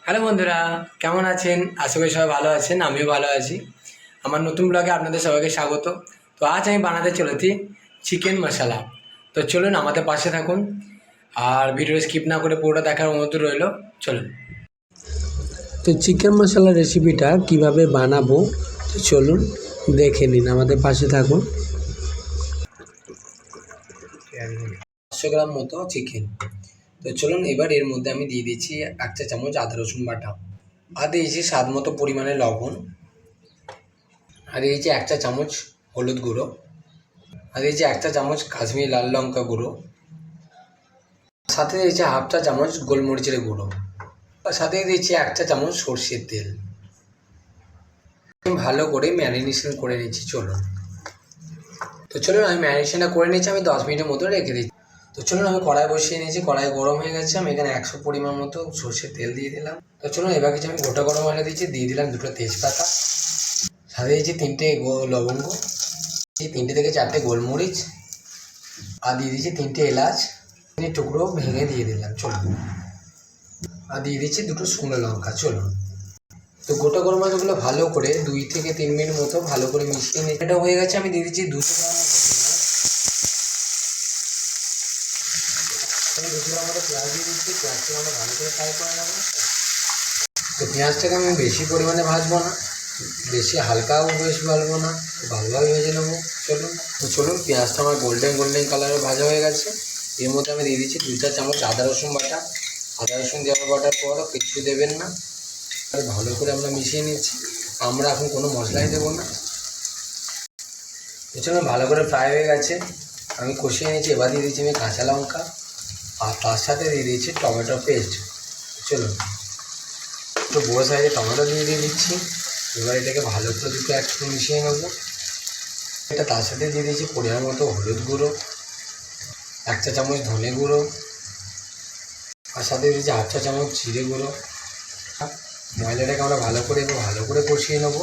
Hello বন্ধুরা, কেমন আছেন? আশা করি সবাই ভালো আছেন। আমিও ভালো আছি। আমার নতুন ব্লগে আপনাদের সবাইকে স্বাগত। তো আজ আমি বানাতে চলেছি চিকেন মশলা। তো চলুন আমাদের পাশে থাকুন, আর ভিডিও স্কিপ না করে পুরোটা দেখার অনুরোধ রইল। চলুন। তো চিকেন মশলা রেসিপিটা কিভাবে বানাবো তো চলুন দেখে নিন, আমাদের পাশে থাকুন। 500 গ্রাম মতো চিকেন। তো চলুন এবার এর মধ্যে আমি দিয়ে দিচ্ছি 1 চা চামচ আদা রসুন বাটা, আর দিয়েছি স্বাদ মতো পরিমাণে লবণ, আর দিয়েছি 1 চা চামচ হলুদ গুঁড়ো, আর দিয়েছি 1 চা চামচ কাশ্মীরি লাল লঙ্কা গুঁড়ো, সাথে দিয়েছি হাফ চা চামচ গোলমরিচের গুঁড়ো, আর সাথে দিয়েছি 1 চা চামচ সর্ষের তেল। আমি ভালো করে ম্যারিনেশন করে নিচ্ছি। চলুন আমি ম্যারিনেশনটা করে নিচ্ছি। আমি 10 মিনিটের মতো রেখে দিচ্ছি। তো চলুন আমি কড়াই বসিয়ে নিয়েছি। কড়াই গরম হয়ে গেছে। আমি এখানে 100 পরিমাণ মতো সর্ষের তেল দিয়ে দিলাম। তো চলুন এবার কিছু আমি গোটা গরম মশলা দিচ্ছি, দিয়ে দিলাম 2টো তেজপাতা, সাথে দিয়েছি 3টে লবঙ্গ, 3টে থেকে 4টে গোলমরিচ, আর দিয়ে দিচ্ছি 3টে এলাচ টুকরো ভেঙে দিয়ে দিলাম। চলুন, আর দিয়ে দিচ্ছি 2টো শুকনো লঙ্কা। চলুন, তো গোটা গরম মশলাগুলো ভালো করে 2 থেকে 3 মিনিট মতো ভালো করে মিশিয়ে নিয়ে এটা হয়ে গেছে। আমি দিয়ে দিচ্ছি 200 গ্রাম মতো পেঁয়াজ দিয়ে দিচ্ছি। পেঁয়াজটাকে আমরা ভালো করে ফ্রাই করে নেবো। তো পেঁয়াজটাকে আমি বেশি পরিমাণে ভাজবো না, বেশি হালকাও বেশ ভাজবো না, ভালোভাবে ভেজে নেবো। চলুন পেঁয়াজটা আমার গোল্ডেন কালারে ভাজা হয়ে গেছে। এর মধ্যে আমি দিয়ে দিচ্ছি 2 চা চামচ আদা রসুন বাটা। আদা রসুন বাটার পরও কিছু দেবেন না, আর ভালো করে আমরা মিশিয়ে নিচ্ছি। আমরা এখন কোনো মশলাই দেবো না। চলুন ভালো করে ফ্রাই হয়ে গেছে, আমি কষিয়ে নিয়েছি। এবার দিয়ে দিচ্ছি আমি কাঁচা লঙ্কা, আর তার সাথে দিয়ে দিচ্ছি টমেটো পেস্ট। চলুন একটু বড়ো সাইজে টমেটো দিয়ে দিচ্ছি। এবার এটাকে ভালো করে দুটো একসাথে মিশিয়ে নেবো। এটা তার সাথে দিয়ে দিয়েছি পরিমাণ মতো হলুদ গুঁড়ো, 1 চা চামচ ধনে গুঁড়ো, আর সাথে দিয়েছি হাফ চা চামচ জিরে গুঁড়ো। মশলাটাকে আমরা ভালো করে কষিয়ে নেবো।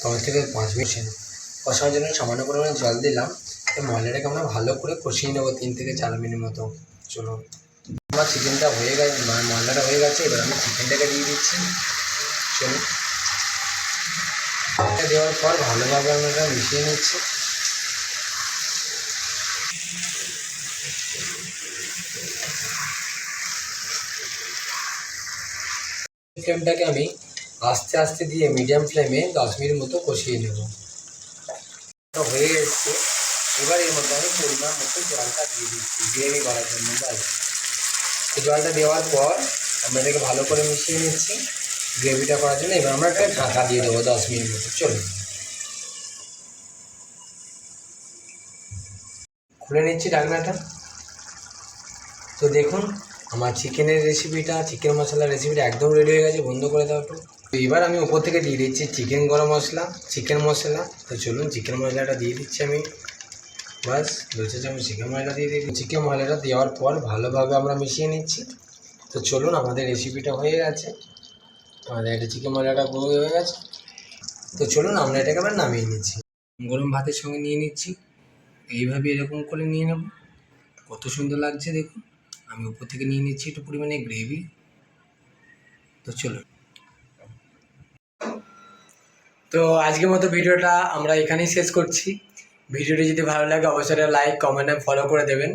10 থেকে 5 মিনিট কষানোর জন্য সামান্য পরিমাণে জল দিলাম। এই মশলাটাকে আমরা ভালো করে কষিয়ে নেবো 3 থেকে 4 মিনিট মতো। চলুন, আমার চিকেনটা হয়ে গেছে, মশলাটা হয়ে গেছে। এবার আমি চিকেনটাকে দিয়ে দিচ্ছি। চলুন, এটা দেওয়ার পর ভালোভাবে আমরা মিশিয়ে নিচ্ছি। ফ্লেমটাকে আমি আস্তে আস্তে দিয়ে মিডিয়াম ফ্লেমে 10 মিনিট মতো কষিয়ে নেব। হয়ে এসছে। এবার এর মধ্যে আমি পরিমাণ মতো জলটা দিয়ে দিচ্ছি গ্রেভি করার জন্য। তো জলটা দেওয়ার পর আমরা এটাকে ভালো করে মিশিয়ে নিচ্ছি গ্রেভিটা করার জন্য। এবার আমরা একটা ঢাকা দিয়ে দেবো 10 মিনিট মতো। চলুন খুলে নিচ্ছি ঢাকনাটা। তো দেখুন আমার চিকেনের রেসিপিটা, চিকেন মশলার রেসিপিটা একদম রেডি হয়ে গেছে। বন্ধ করে দাও তো। এবার আমি উপর থেকে দিয়ে দিচ্ছি চিকেন গরম মশলা, চিকেন মশলা। তো চলুন চিকেন মশলাটা দিয়ে দিচ্ছি আমি। বাস 2 চা চামচ চিকেন মশলা দিয়ে দিই। চিকেন মশলাটা দেওয়ার পর ভালোভাবে আমরা মিশিয়ে নিচ্ছি। তো চলুন আমাদের রেসিপিটা হয়ে গেছে, আমাদের এটা চিকেন মশলাটা হয়ে গেছে। তো চলুন আমরা এটাকে আবার নামিয়ে নিচ্ছি। গরম ভাতের সঙ্গে নিয়ে নিচ্ছি। এইভাবে এরকম করে নিয়ে নেব। কত সুন্দর লাগছে দেখুন। আমি উপর থেকে নিয়ে নিচ্ছি একটু পরিমাণে গ্রেভি। তো চলুন, তো আজকের মতো ভিডিওটা আমরা এখানেই শেষ করছি। ভিডিওটি যদি ভালো লাগে অবশ্যই লাইক, কমেন্ট আর ফলো করে দেবেন।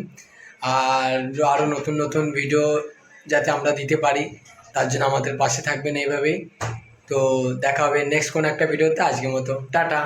আর আরও নতুন ভিডিও যাতে আমরা দিতে পারি তার জন্য আমাদের পাশে থাকবেন এইভাবেই। তো দেখা হবে নেক্সট কোনো একটা ভিডিওতে। আজকের মতো টাটা।